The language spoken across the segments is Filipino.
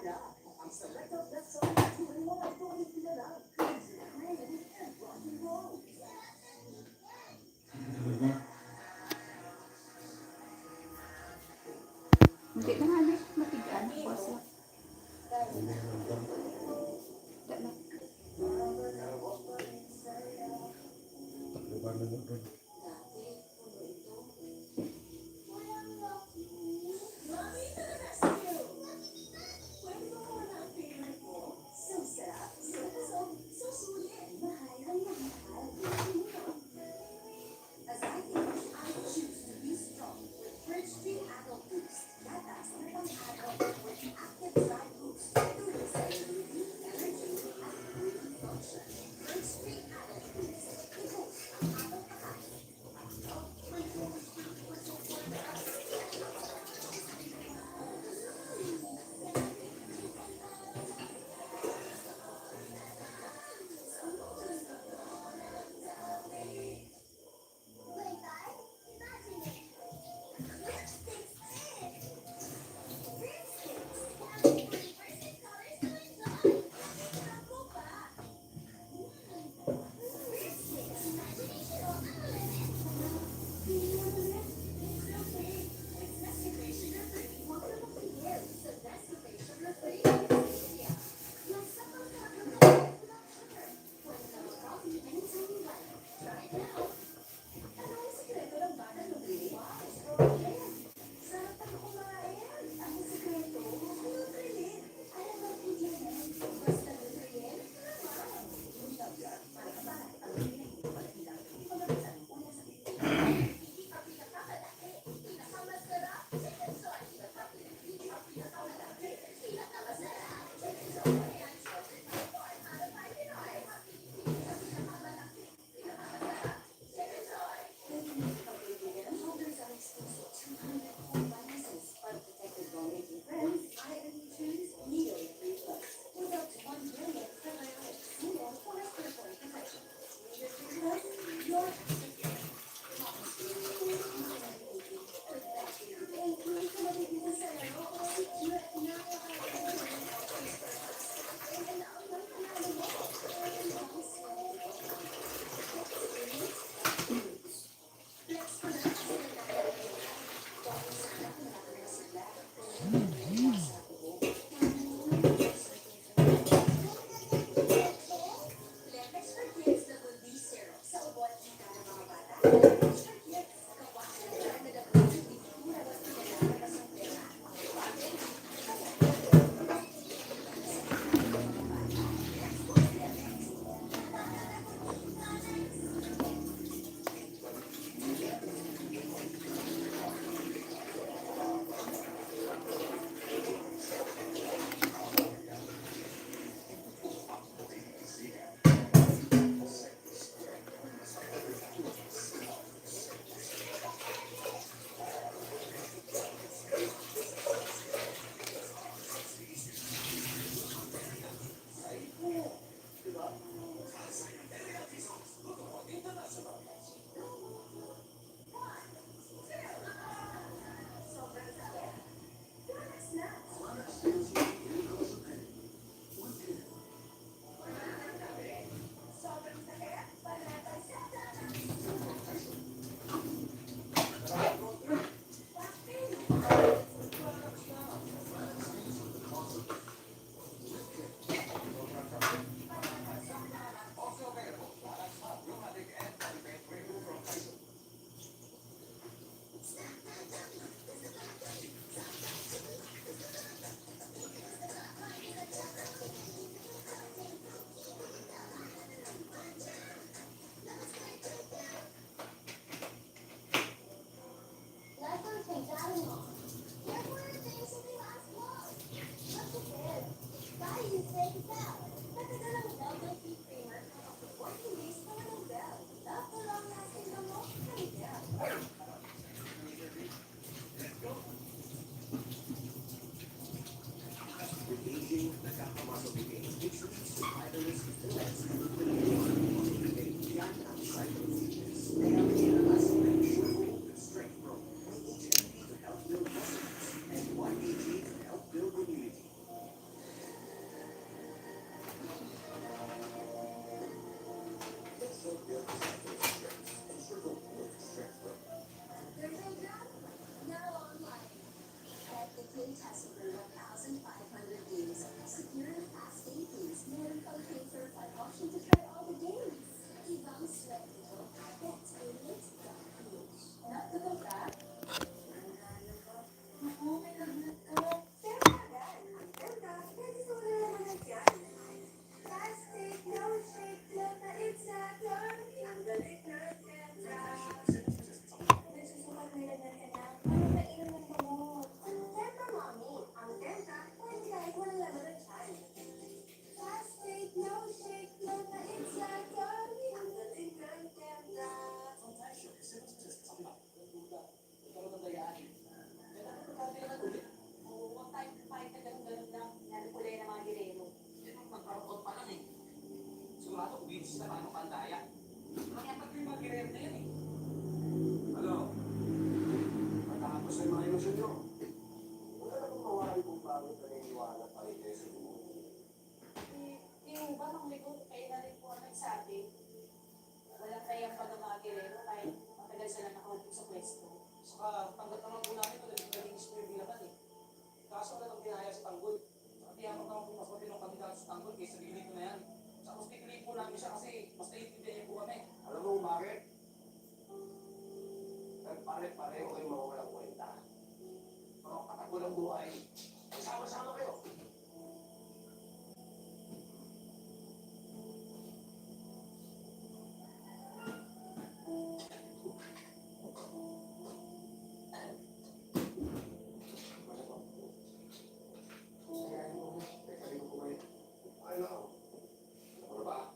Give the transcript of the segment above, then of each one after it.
Hindi na nga na matigaan po sa dala. Sigurado, umiinis na paano pandaya. Nakyapat ko yung mga ginayat na yan eh. Ano? Matapos na yung mga ilusyon nyo. Wala na kung mawari kung bago naniniwala pa rin kayo sa demonyo. Yung ba nung likod, kayo na rin po ang nagsabi, walang kayang pag ang mga girero kahit matagal sila nakaupo sa pwesto. Saka tanggap naman po namin ito dahil nalinis po yung bilaban eh. Kaso wala nang pinaya sa tanggol. Saka tiyamak naman po mas matinong kandidato sa tanggol kaysa ginito na yan. Saka mas pipiliin po namin siya kasi mas naiintindihan niyo po kami. Alam mo kung bakit? Nagpare-pareho kayo mga walang kwenta. Mga patakbo ng buhay. Magsama-sama kayo. Ay, nako. Ano ba?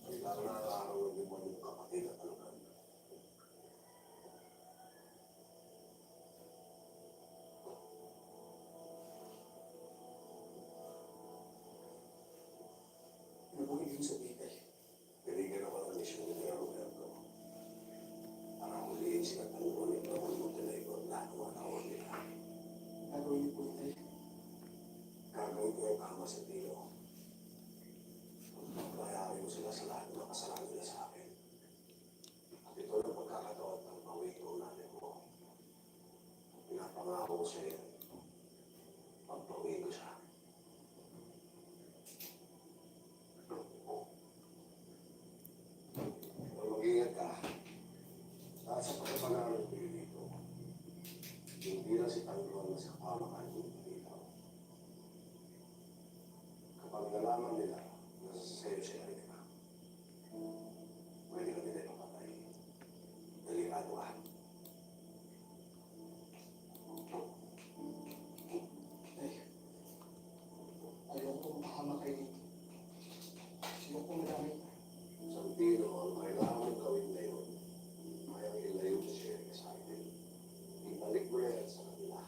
Kailangan na araw ng demonyo ng kapatid at alukan. Ano bang ibig sabihin eh? Binigyan ako ng misyon ni Roberto. Para huliin sila tanggol at Ramon Montenegro at lahat ng mga tao nila. Gagawin niyo po ito eh. Gagawin ko yung tama sa tilo. Pagpapayarin mo sila sa lahat ng mga kasalanan nila sa akin. At ito ang pagkakataon ng pawin ko natin mo. Pinapangako ko sa iyo. Pagpawin ko siya. Kung mag-ingat ka, dahil sa pagkapangalan ko yun dito, hindi lang si Tanggol na sa pamakan yung pagkitaw. Kapag nalaman nila na sa'yo si Erika, pwede ka nila ipapatay. Delikado ka. Ay, ayaw ko makamakay dito. Sino po madami? Santino, ang kailangan mong gawin ngayon, mayang ilayo mo si Erika sa akin. Ibalik mo na yan sa kanila.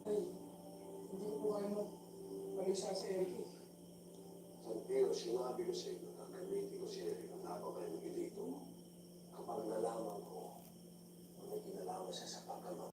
Ay, hindi ko po kaya mag-alisa si Erika. Santino, sinabi ko sa iyo na gagamitin ko si Erika habang kayo dito. Kapag nalaman ko, may kinalaman siya sa pagkamatay.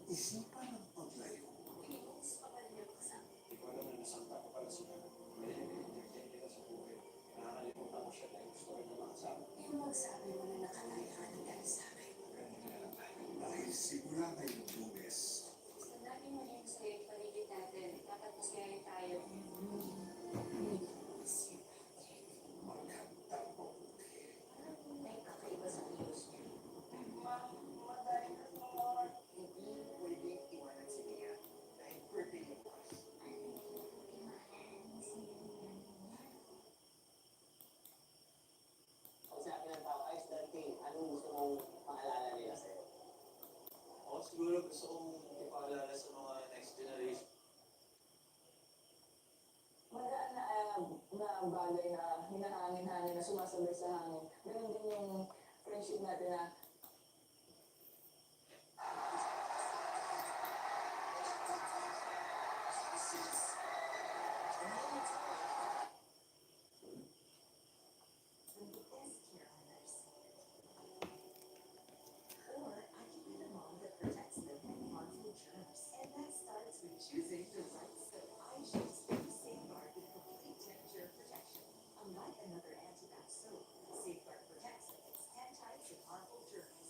Pag-isipan ng paglayo. Inis pa ba niyo kasama? Hindi ko alam na nasakta ko pala sila. May entertain nila sa buhay. Nakakalimutan ko siya na yung gusto rin na makasama. Yung magsabi mo na nakalaya ka ng dahil sa akin. Ganun na lang tayo. Dahil sigura tayong Lunes. Gusto natin maging sa yung paligid natin. Dapat mas galing tayo. Magandang bukid. May kakaiba sa kilos niya. Hindi pwedeng iwanan si Mia dahil birthday niya bukas. Kung sabi ng tao, ay, King, anong gusto mong paalala nila sa'yo? Ako siguro gusto kong ipaalala sa mga next generation. Magaan na bagay na hinahangin-hangin na sumasabay sa hangin. Ganun din yung friendship natin na The best care on nurse. Or I could be the mom that protects them from harmful germs. And that starts with choosing the right soap. I choose Safeguard with complete temperature protection. Unlike another anti-bac soap, Safeguard protects against 10 types of harmful germs.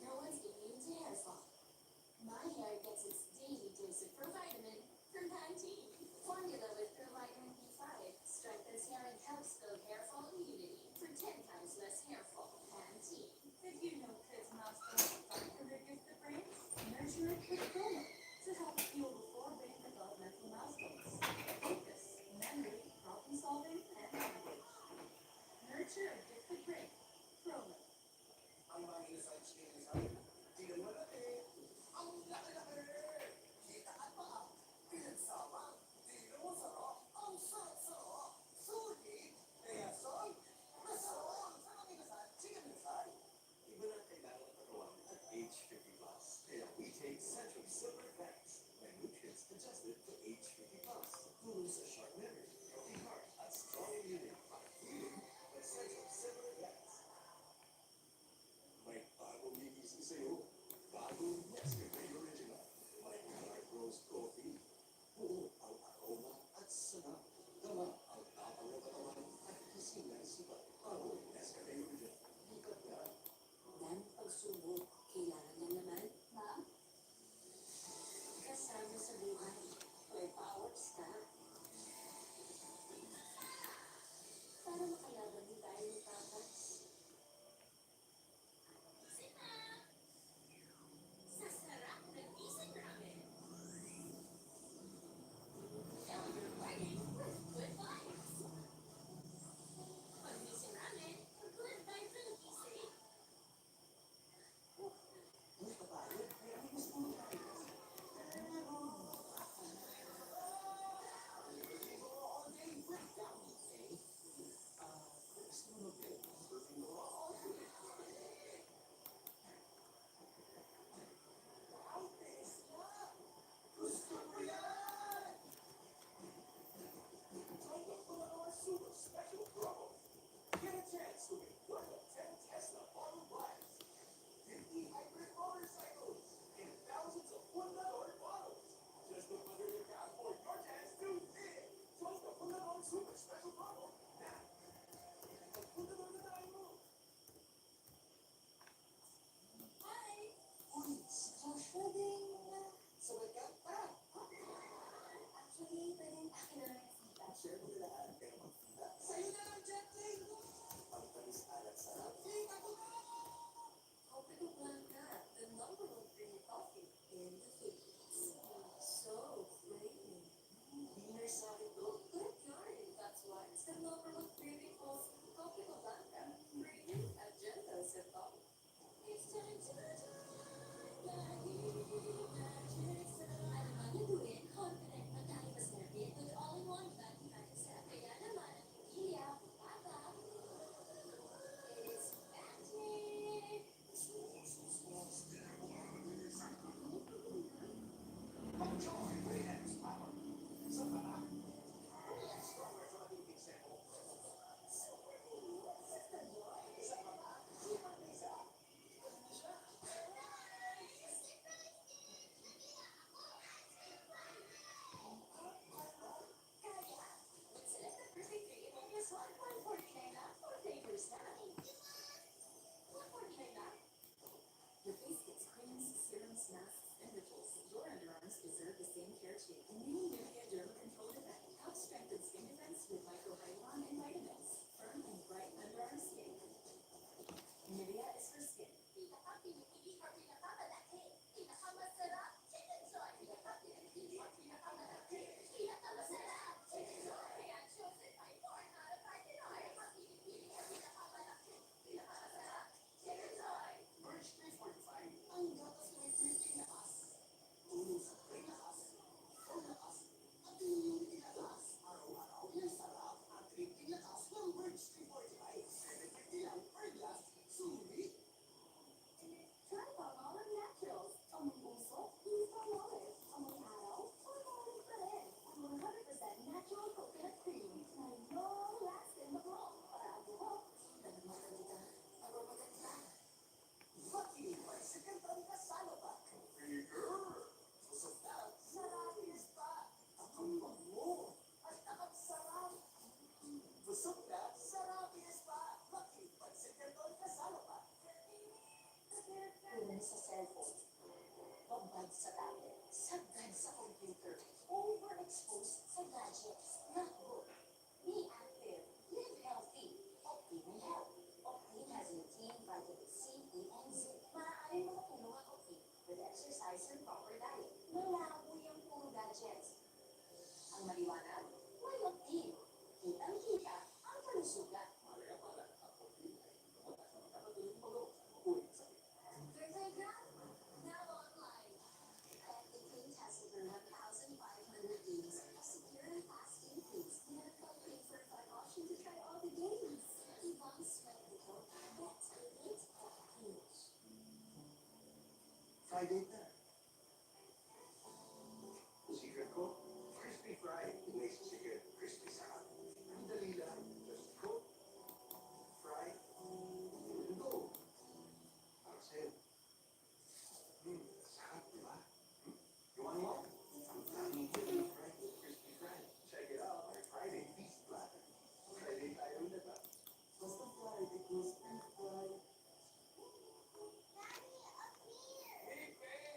No one's immune to hair fall. My hair gets its daily dose of provitamin from Pantene. Formula with provitamin B5 strengthens hair and helps build hair fall immunity for 10 times less hair fall. Pantene. Did you know kids' mouths don't fight when they gift the brain? Nurture it with Chroma to help fuel the 4 brain developmental milestones: focus, memory, problem solving, and language. Nurture a gifted brain. Chroma. Ang mga insights niya sa'yo. Tingnan mo natin. Ang laki-laki! Kita at mga pinagsama. Tingnan mo sarap. Ang sarap-sarap. Sulit. Kaya soy. Masarap. Sarap inasal. Chicken inasal. Iba na kailangan ng katawan at age 50 plus. Kaya we take Centrum Silver Facts. May nutrients adjusted for age 50 plus. Tulong sa sharp memory, healthy heart, at strong immunity. Feeling with Centrum Silver Facts. May bagong gigising sa'yo. Bagong Nescafe Original. May dark roast coffee. Buo ang aroma at sarap. Tama ang tapang na katawan at gising ng sipa. Bagong Nescafe Original. Likat na. Dan pagsubok, kailangan ng laman. Ma'am? Kasama sa buhay, may powers ka. Para makalaban din tayo ng tapas. Sa sarap ng isang ramen. Fill your morning with good vibes. Pag isang ramen, good vibes ang gising. Hindi ka pagod? Kaya may gusto mo tayo. All day breakdown. Okay? Gusto mo mag-get surfing mo all day. Wow, Tesla! Gusto mo yan! Tanggap ko na our super special promo. Get a chance to win one of 10 Tesla Model Ys. 50 hybrid motorcycles and thousands of $1 bottles. Just look under your couch for your chance to win. Choose the $1 super special promo now. $1 na tayo. Hi! Uy, si Joshua din. Sabay ka pa. Actually, pwedeng akin na lang yung sita. Share mo na lahat. Pero magpila. Sa'yo na lang, Jetling! Ang tamis alat sarap. Kita ko na! Coffee Blanca, the number one creamy coffee in the Philippines. So creamy. Winner sa ito. Good yarn, that's why it's the number one creamy coffee. Coffee Blanca, creamy at gentle sa top. It's time to Alam ang gagawin, confident, matangin mas nervy, with all-in-one battery pack sa kaya naman ang pili ako skincare too. A new Nivea Derma Control Defect helps strengthen skin defense with microhyaluron and vitamins. Firm and bright underarm skin. Nivea is for skin. Pinaka-pinipili or pinakamalaki. Pinakamasarap. Chicken Joy. Pinaka-pinipili or pinakamalaki. Pinakamasarap. Chicken Joy. Kaya chosen by 4 out of 5 Pinoy. Pinaka-pinipili or pinakamalaki. Pinakamasarap. Chicken Joy. Merge 345. Ang gatas na may tripping lakas. Tulong sa lakas. Ang lakas. At yung lakas. Araw-araw yung sarap at tripping lakas ng Merge 345. 750 lang per glass. Sulit. Try Palmolive Naturals. Among usok, use Palmolive. Among araw, Palmolive pa rin. Ang 100% natural coconut cream na long-lasting maglong para ang buhok. Maganda. Ako maganda. Lucky by second time kasalo pa. Bigger. Masarap. Sarap yung spa. At ang bango. At sarap. Busog na. Sarap yung spa. Lucky by second time kasalo pa. Kunin sa cellphone. Babad sa tablet. Sagad sa computer. Overexposed sa gadgets. Naku. Be active. Live healthy. Optimum Health. Optim has routine vitamin C, E, and zinc. Maaaring makatulong ang Optim with exercise and proper diet. Malabo yung puro gadgets. Ang maliwanag, may Optim. Kitang-kita ang kalusugan. Malaya pala. Ako din ay lumatas na makakatulong magawa sa makulit sa Their playground, now online. Ethically tested for 1,500 games. Secure and fast game games. Medical paid for 5 option to try all the games. Ibang sweat the code. That's it. Huge. Friday na. Secret ko, crispy fry. May secret, crispy sarap. Ang dali lang. Just cook, fry, and go. Para sa'yo. Sarap, di ba? You want more? Ang daming crispy fry. Crispy fry. Check it out. Our Friday feast platter. Friday tayo ulit ah. Basta Friday, crispy fry. Daddy, up here! Hey, babe!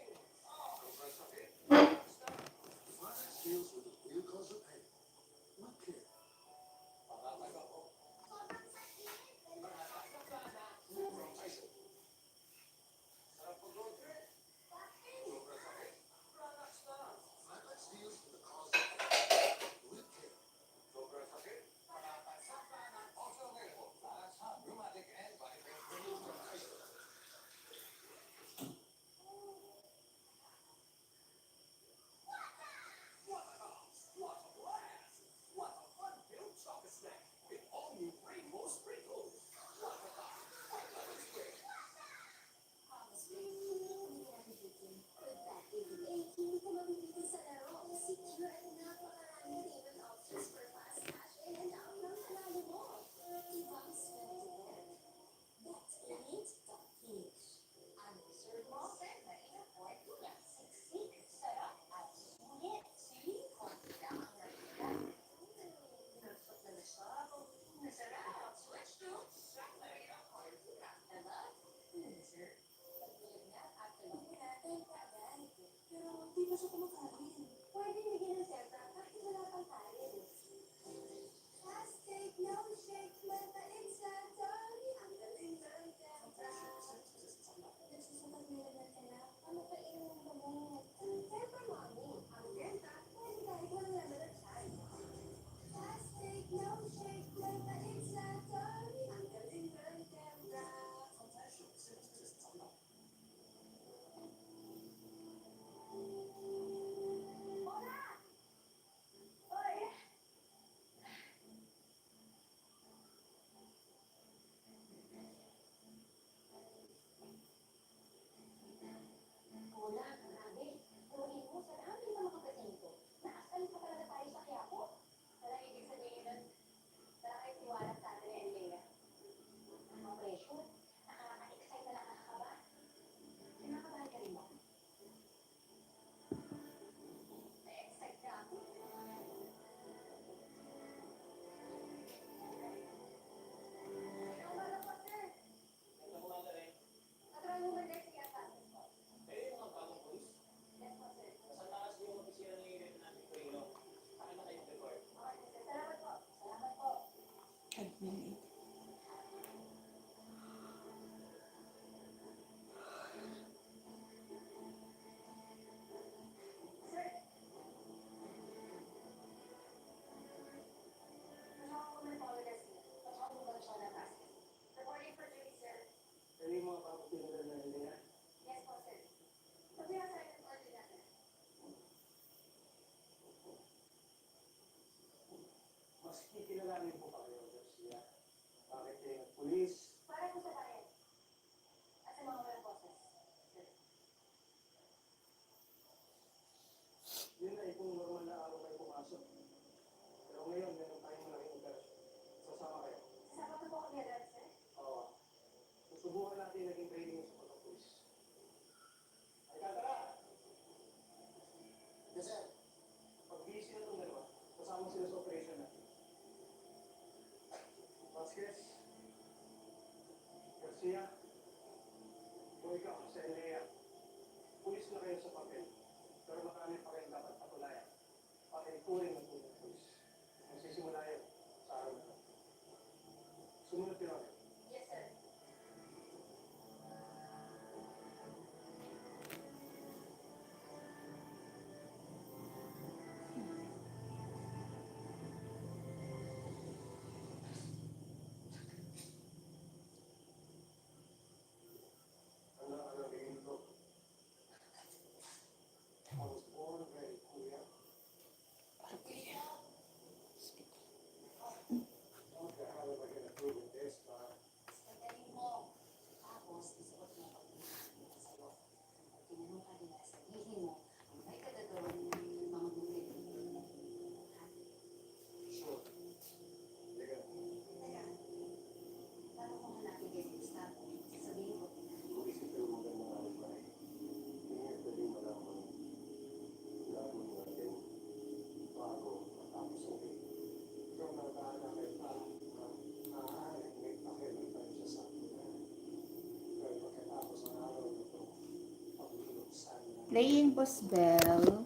Playing Boss Bell.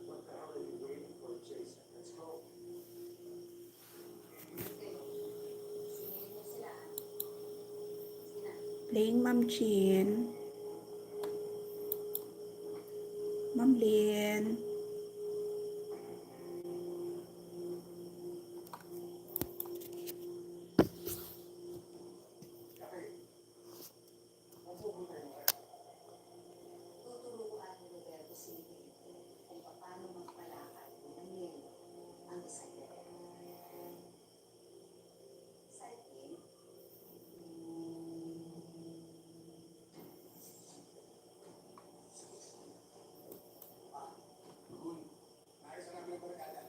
What the hell are you waiting for, Jason? Let's go. Singilin niyo sila. Sige na. Playing Ma'am Chin. Ma'am Lynn. Kaya, mapupunta yung Tuturuan ni Roberto si Miguel kung paano magpalakad ng yelo ang bisikleta. Cycling, Kun, nais na namin ang barkada.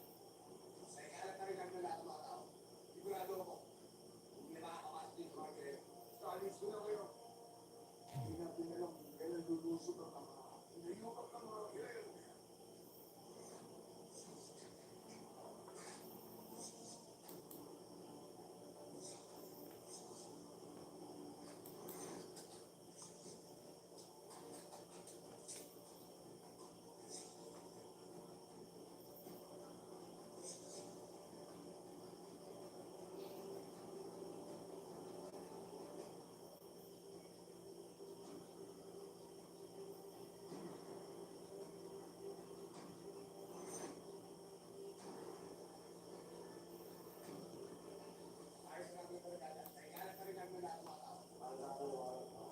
Sa ikalat na rin namin lahat ng mga tao. Sigurado ako, hindi na makakapasok dito mga kaya. Kalis ko na kayo. Hindi natin alam kung kailan lulusog ang mga nayupak ng mga kaya. Nais na namin ang barkada. Sa ikalat na rin namin lahat ng mga tao. Ang nakakalawa,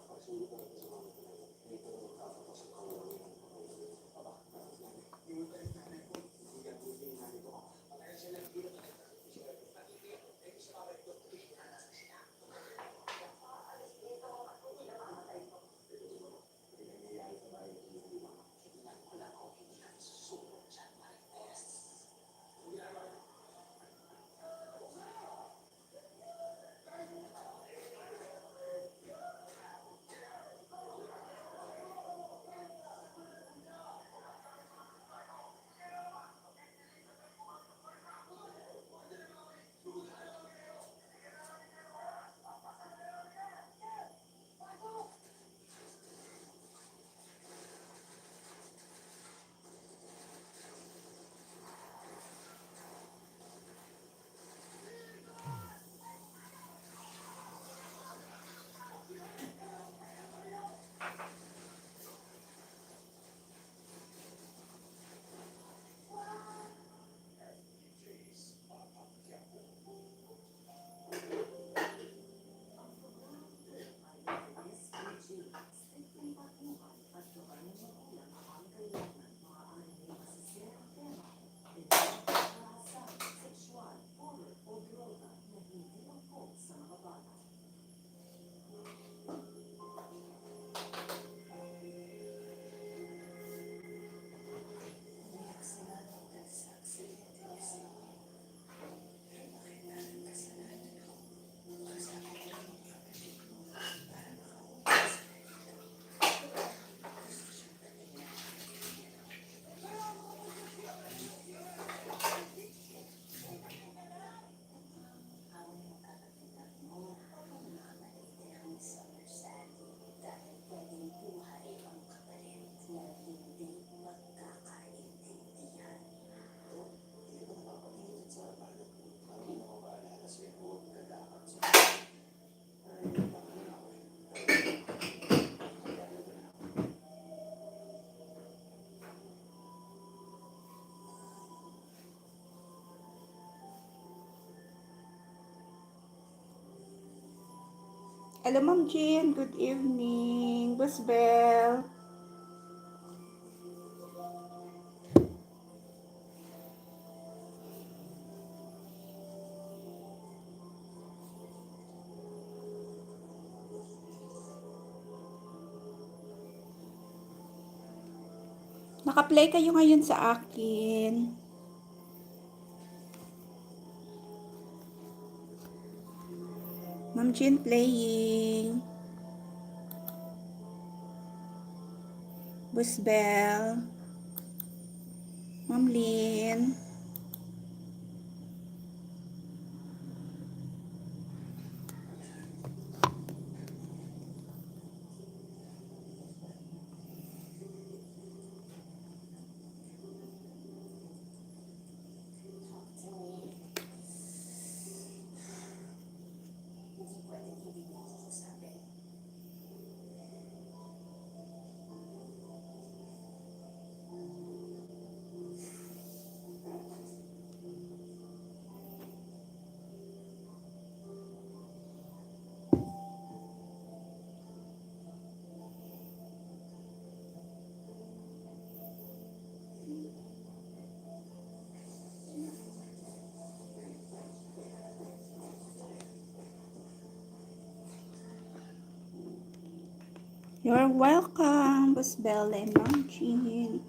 pagsulit natin sa mga pinay. Dito na magkakapasok ang mga Aba, yung tayo na nanay ko, hindi yan buti yung nanay ko. Pagkaya sila ang hirap na simpleng pagbuhat at gabayan ng ulam ang kailangan maaaring may masisirang tema, edad, rasa, sexual, horror o droga na hindi angkop sa mga bata. Umiyak sila dahil sa aksidente niya sa nakita ng kasalanan ko. Pagsabi ko ng kapatid ko para makauwi sa Habang magkakapitan mo, mga maligayang misunderstanding dahil pwedeng buhay ang kapalit na hindi magkakaintindihan. Hindi ka napapatingin sa balot ko. Parang hindi ako maalala sa iyo huwag kagakap sa ay, baka na ako eh. Kaya na ako. Hello, Ma'am Jean. Good evening. Boss Bell. Naka-play kayo ngayon sa akin. Ma'am Jean playing. Boss Bell. Ma'am Lynn. You're welcome, Boss Belle and Ma'am Jean.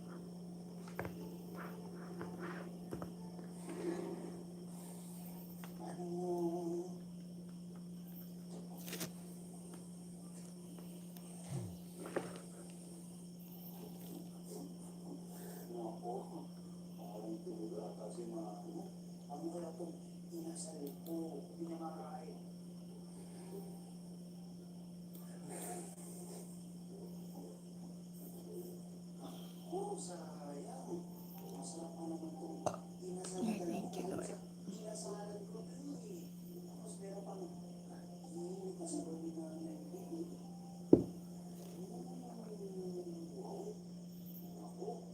Ano? Nako, parang tulog ata si Mama. Ano kaya itong inasal ko? Hindi niya makain. Oh, sayang. Masarap pa naman itong inasal na dalawa. Thank you, Lord. Inasalan ko to eh. Tapos meron pang hindi kasabay ni nanay. Wow. Ako,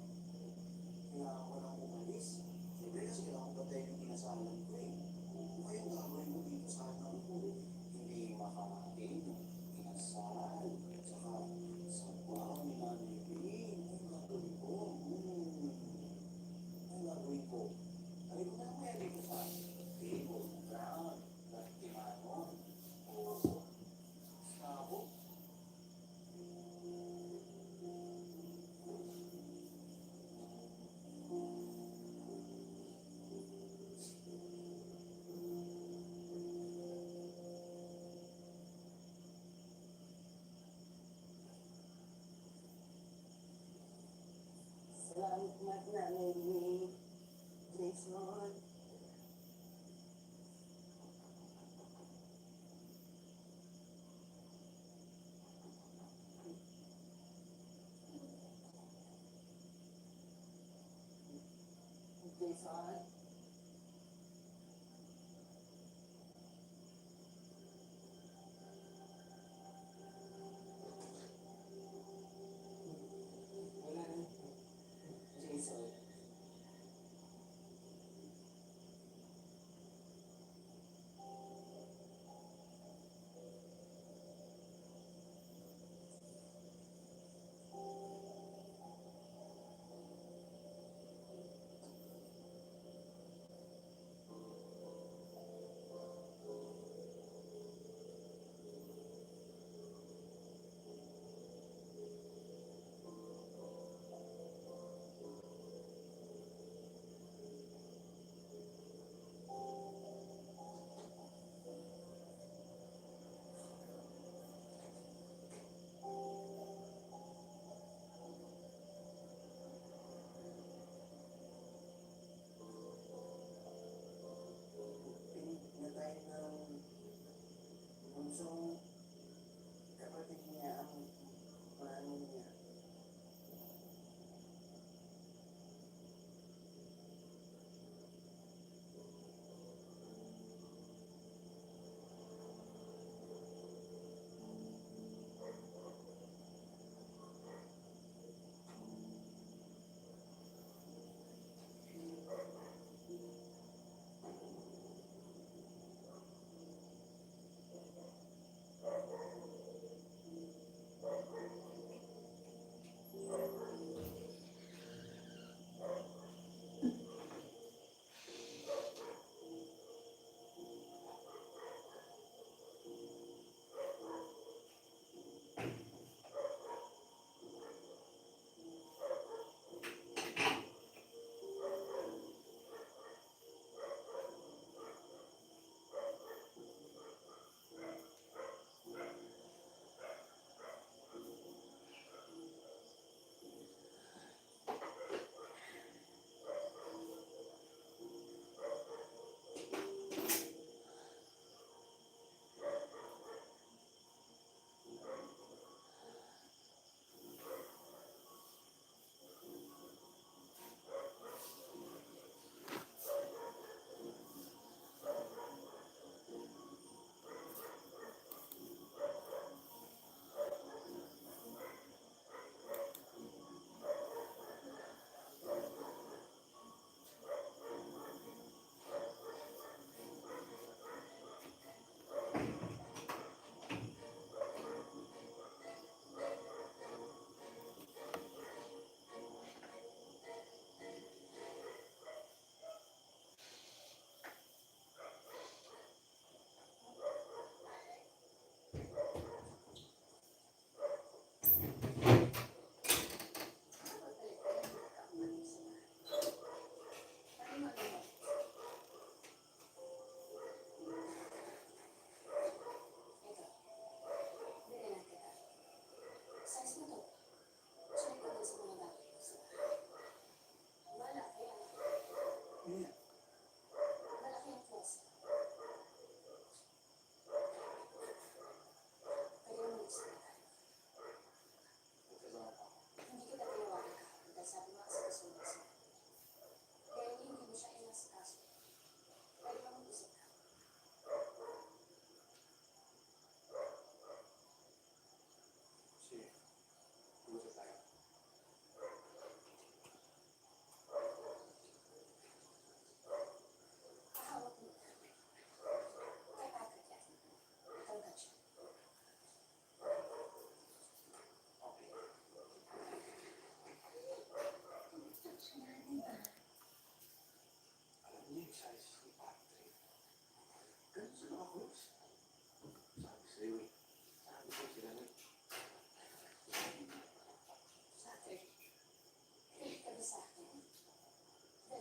kaya ako lang umalis. Siyempre kasi kailangan ko patayin yung inasalan ko eh. Ano kayang gagawin mo dito sa anak ko? Hindi makakain, inasal, saka sabaw ni Nanay Lee. Ano gagawin ko? Ano gagawin ko? Ay, kung ano kaya dito sa table, ground, latimanon, o sabo? Salamat Nanay Lee. Jason. Jason. Wala na. Jason.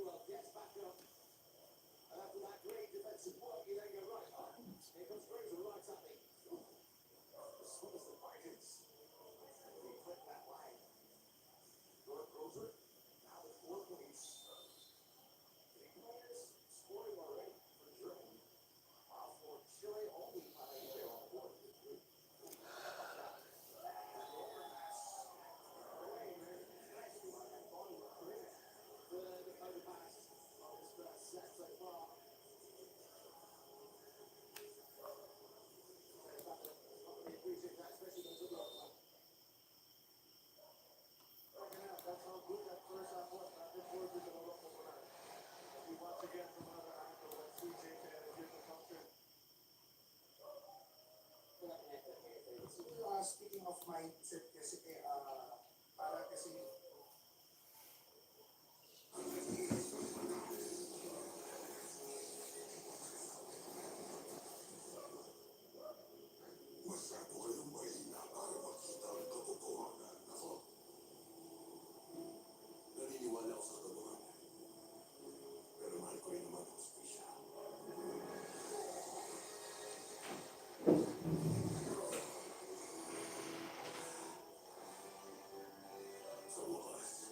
Emmanuel gets back up. And after that great defensive work, he then goes right. Here comes Fraser right at me. As soon as the Vikings. He clipped that line. Good Roser. Now with 4 points. 3 players scoring already for Germany. While for Chile, only Panayo on board this week. The counter pass on his first set so far. Probably appreciate that, especially when it's a blow. That's how good that first half was. I look forward to the development of that. We watch again from another angle. Let's see Jake and give the function. Speaking of mindset kasi para kasi Masyado kayong mahina para makita ang katotohanan. Ako, naniniwala ako sa katotohanan. Pero mahal ko rin naman ang hustisya. Sa wakas,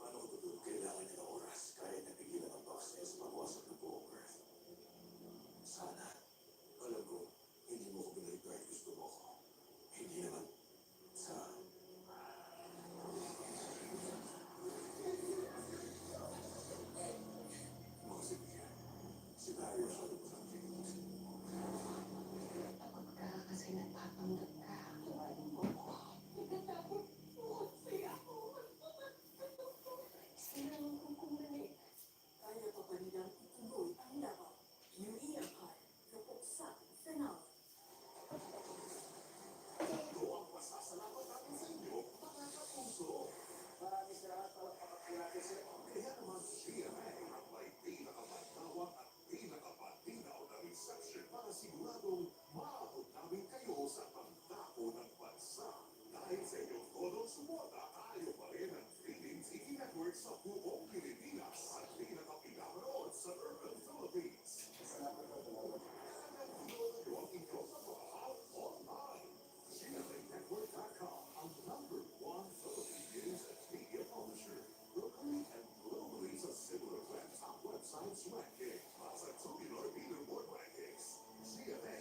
paano ko tutulog? Kailangan niya ng oras. Kaya napigilan ang boxes pagwasak ng buong Earth. Sana. Alam ko, hindi mo ko binalik kahit gusto mo ko. Hindi naman. Sa... Mga sibigan. Si Mario sa alam ko ng feelings. Pagod ka kasi nagpapanggap ka. Tumaling mo ko. Sila ang kukumalit. Kaya pa pa nilang ituloy ang laban. Yuri Empire, kapuksa, finale. Ito ang pasasalamat natin sa inyo, mga kapuso. maraming salamat palakpakan po natin sila. Kaya naman CMA ang may pinakamatawag at pinakapatinaw na reception para siguradong maabot namin kayo sa pagdako ng bansa. Dahil sa inyong todong sumuota, tayo pa rin ang Philippine TV Network sa buong Pilipinas at pinakapinapanood sa Urban Philippines. Salamat po. Talagang pinolo ang inyong trabaho online. CMANetwork.com, ang #1 Philippine news and media publisher. Locally and globally sa similar top websites ranking. At sa Tuloy Leaderboard rankings. CMA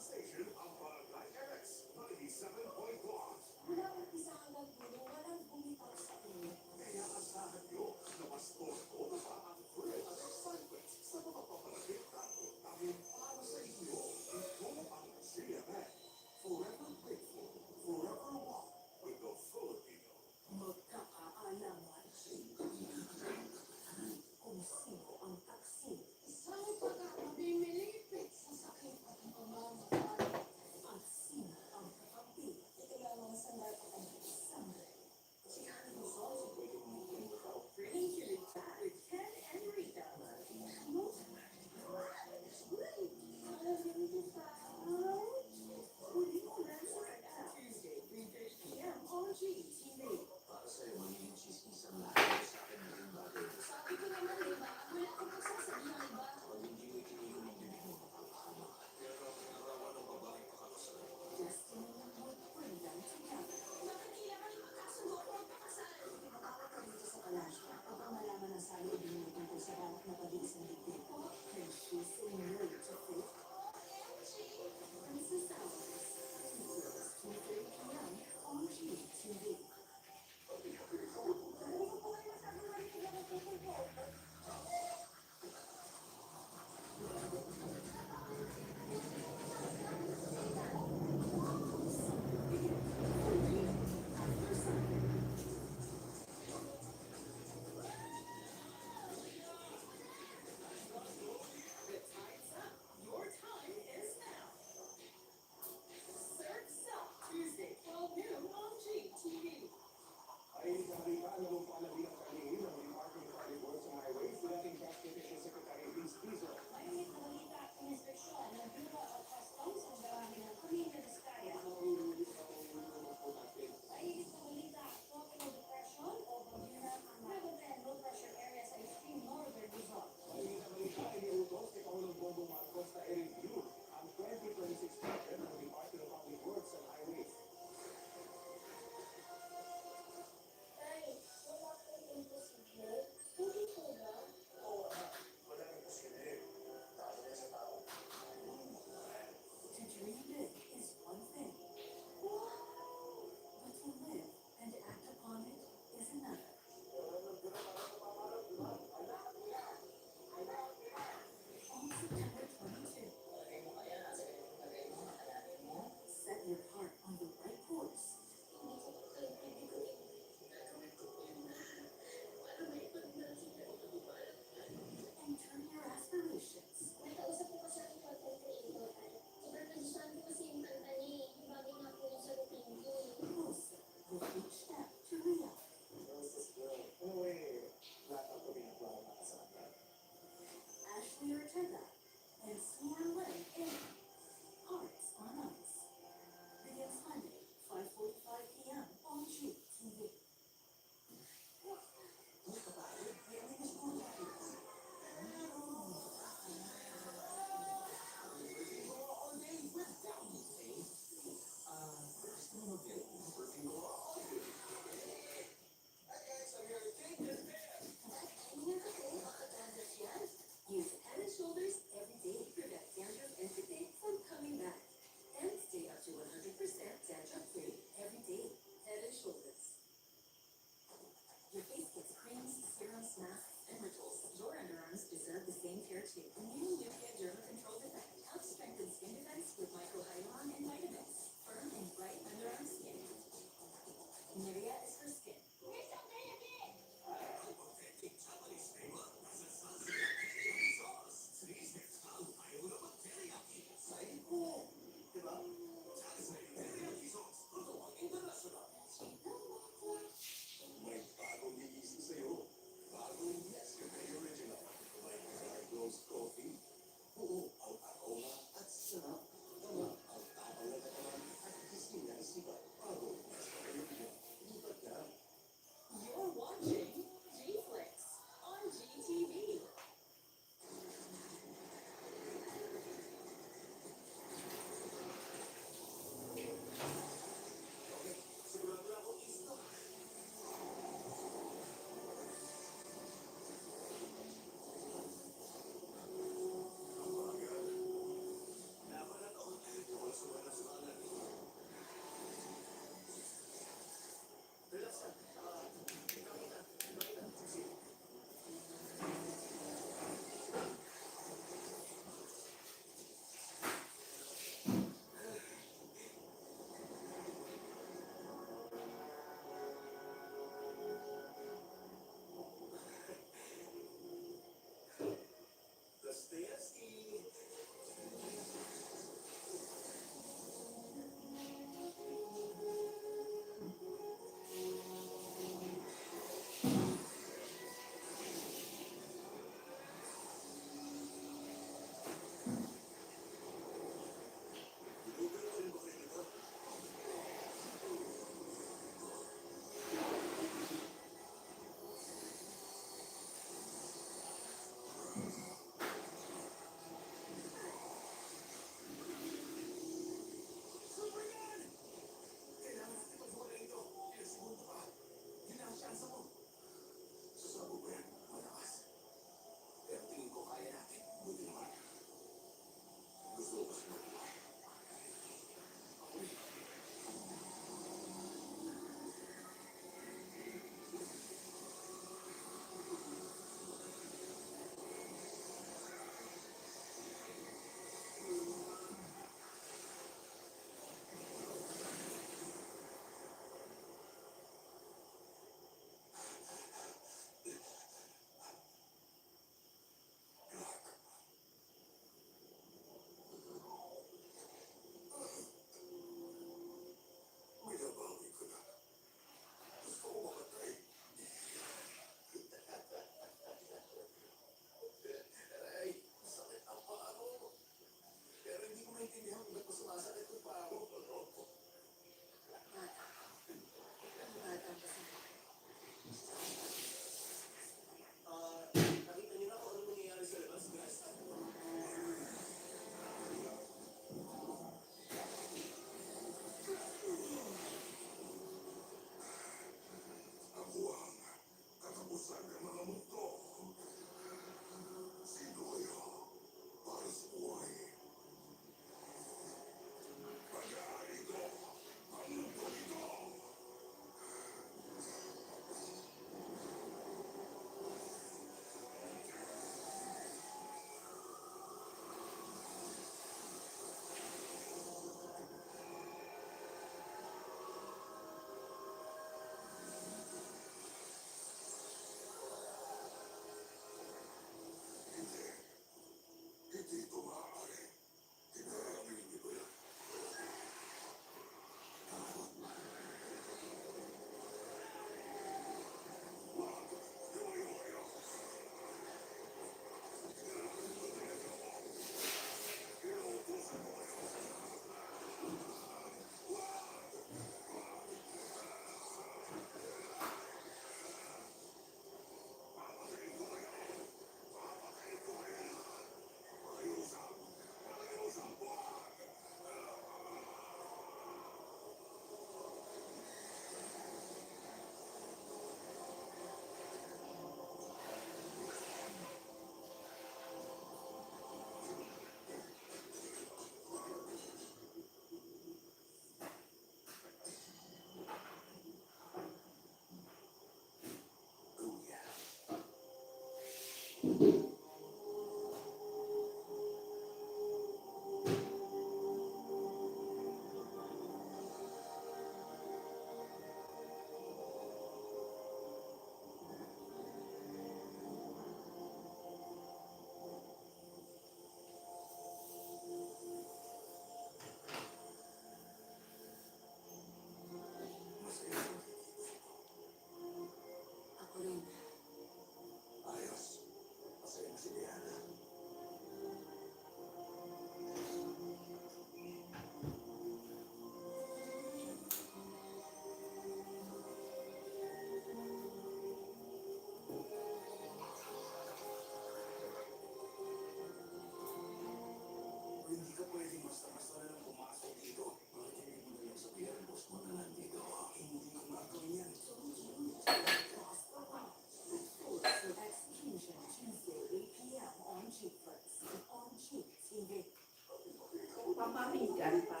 pinggan pa.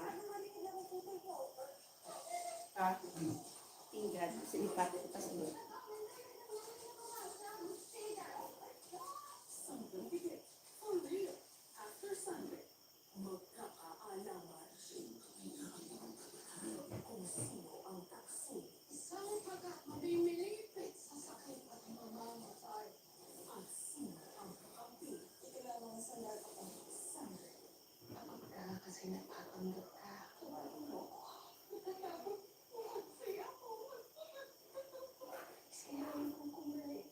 Pinggan. Silipat ko pa sa loob. Something big, for real. After Sunday, magkakaalaman kung sino ang taksi. Sa pagkat mamimilipit sa sakit at mamamatay. At sino ang kakampi. Ito lang ang sandal ako. Sunday. Pagod ka kasi nagpapanggap ka. Natatakot mo kasi ako. Sinabi kong kumalik.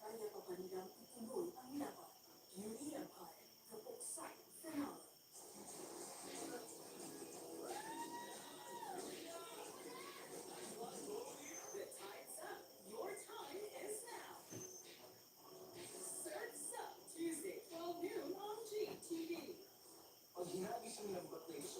Kaya pa ba nilang ituloy ang laban? Beauty Empire, the Buksan Finale. The time's up. Your time is now. Surf's Up, Tuesday, 12 noon on GTV. Pag hinagis ang lambat na isa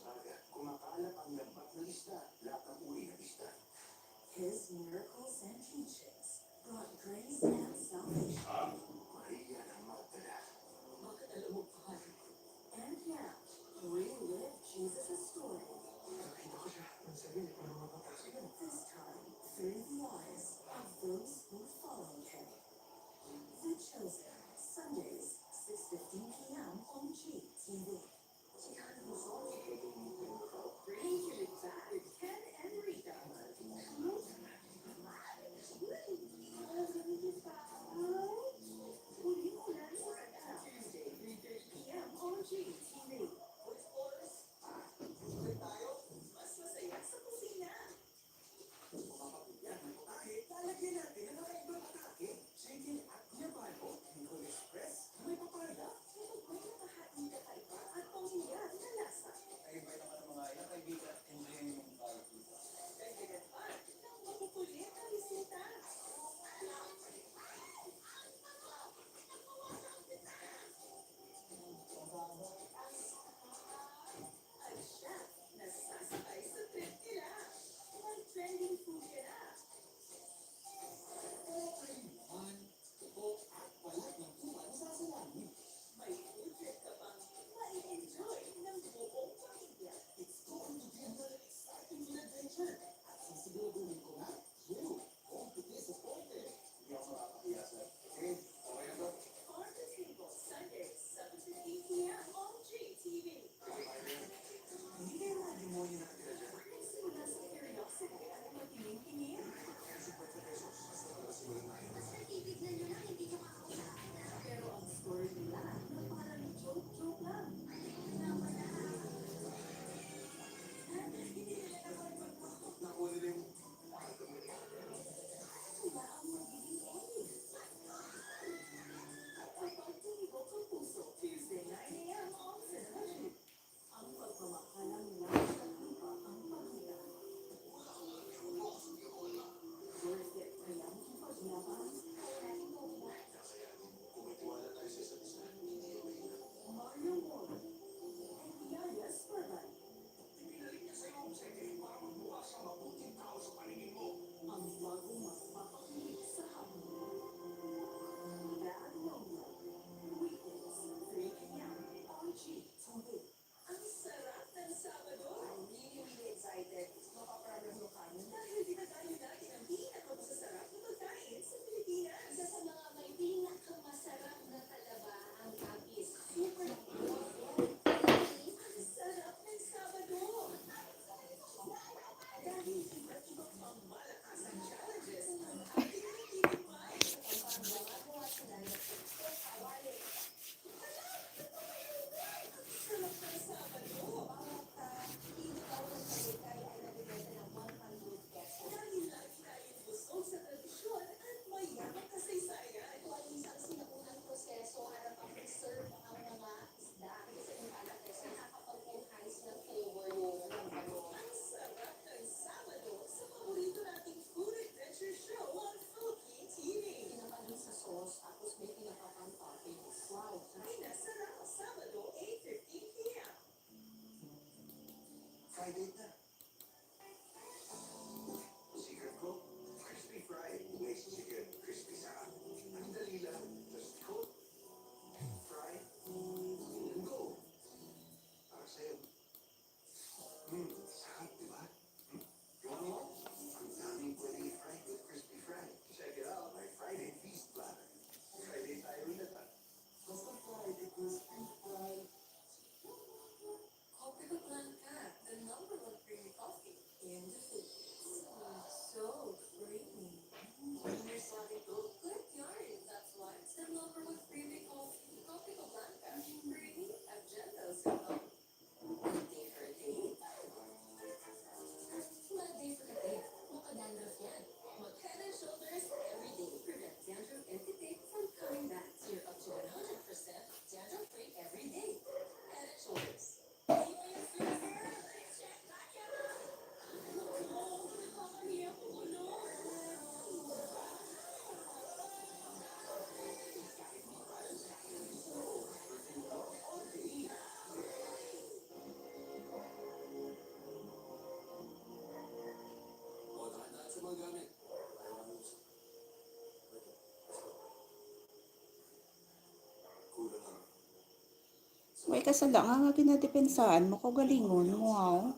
Kay kasala nga ginadepensahan mo, kagalingon mo, wow.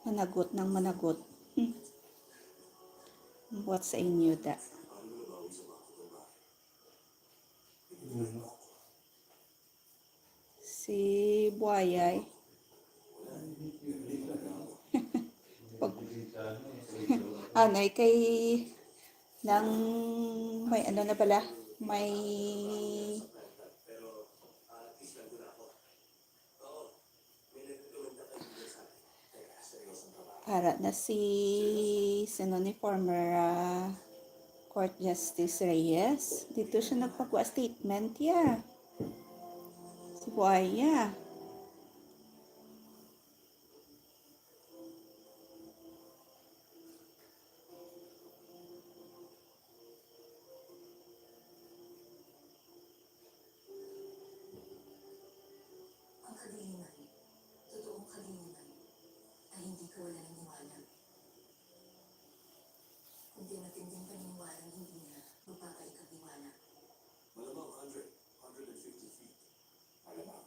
Managot ng managot. What sa inyo da? Si Buayay. Pag, anay kay nang may ano na pala, may para na si sino ni former Court Justice Reyes. Dito siya nagpagawa statement ya. Si Buaya. Ang kagalingan, totoong kagalingan, ay hindi kawalan ng niwala. Kundi matinding paniniwalang hindi na magpapalik ang niwala. Malamang 150 feet. Malamang.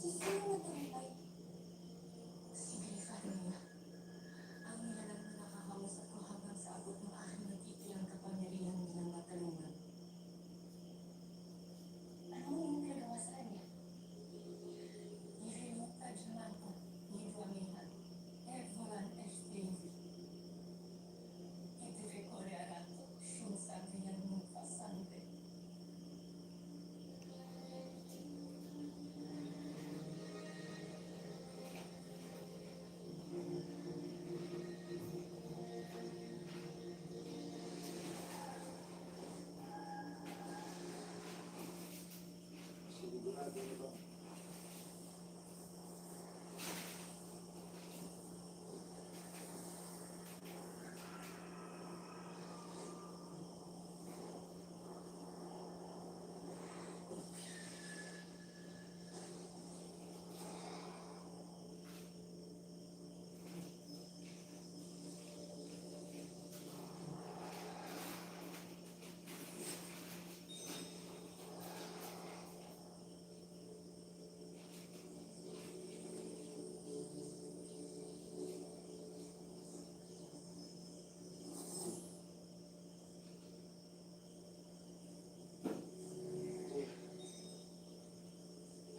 Sino nagtagumpay? Si Grandfather niya. Ang nilalang na nakakausap ko hanggang sa abot ng aking nagtitiyang kapangyarihan nilang matalungan. Ano yung pinagawa sa kanya? Irinok ka dyan ko, ni Duamihan, Ervolan Estrevi. Iti recorrerato, siung sabihan mong pasante. Sigurado na ba?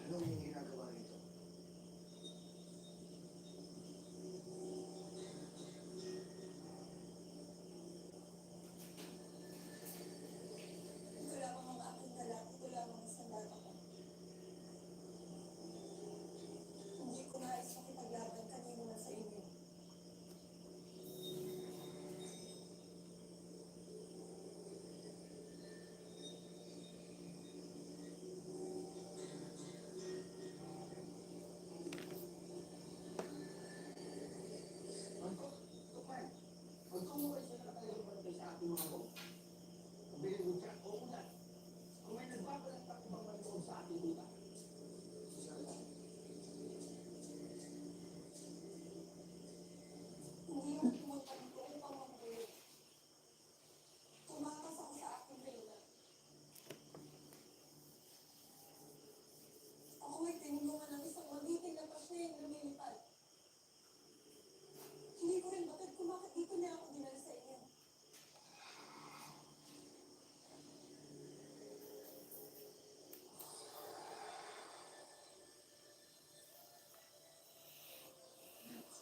Anong yung ginagawa rito? Ito lamang ang aking dala. Ito lamang ang sandata ko. Hindi ko nais makipaglaban kanino man sa inyo. Marco, Tukman, magkumuha siya na tayo barangay sa ating mga bong. Pabili mo siya, o ulan. Kung may nagpapalantak ibang mandoon sa ating lupa. Hindi yung pumunta dito upang magbulong. Tumakas ako sa aking reyna. Ako'y tinulungan ng isang magiting na pasyeng lumilipad. Hindi ko rin batid kung bakit dito niya ako dinala sa inyo.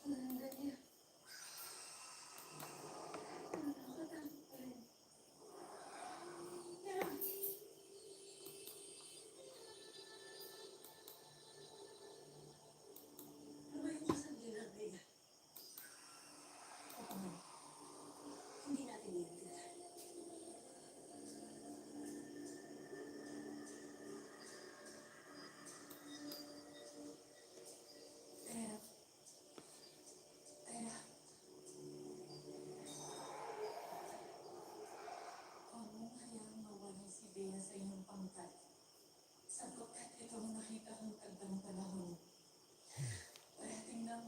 Napakaganda niya. Nakakatakot pa rin. Pero, lumayo ka sa dilag, Rhea. Oo nga. Hindi natin iintindihan. Pero, huwag mong hayaang mawalan si Bea sa iyong pangkat. Sapagkat ito ang nakita kong tagdang panahon. Parating na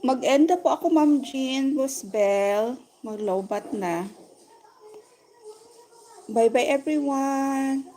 Mag-end na po ako, Ma'am Jean, Boss Bell. Mag-lowbat na. Bye-bye, everyone.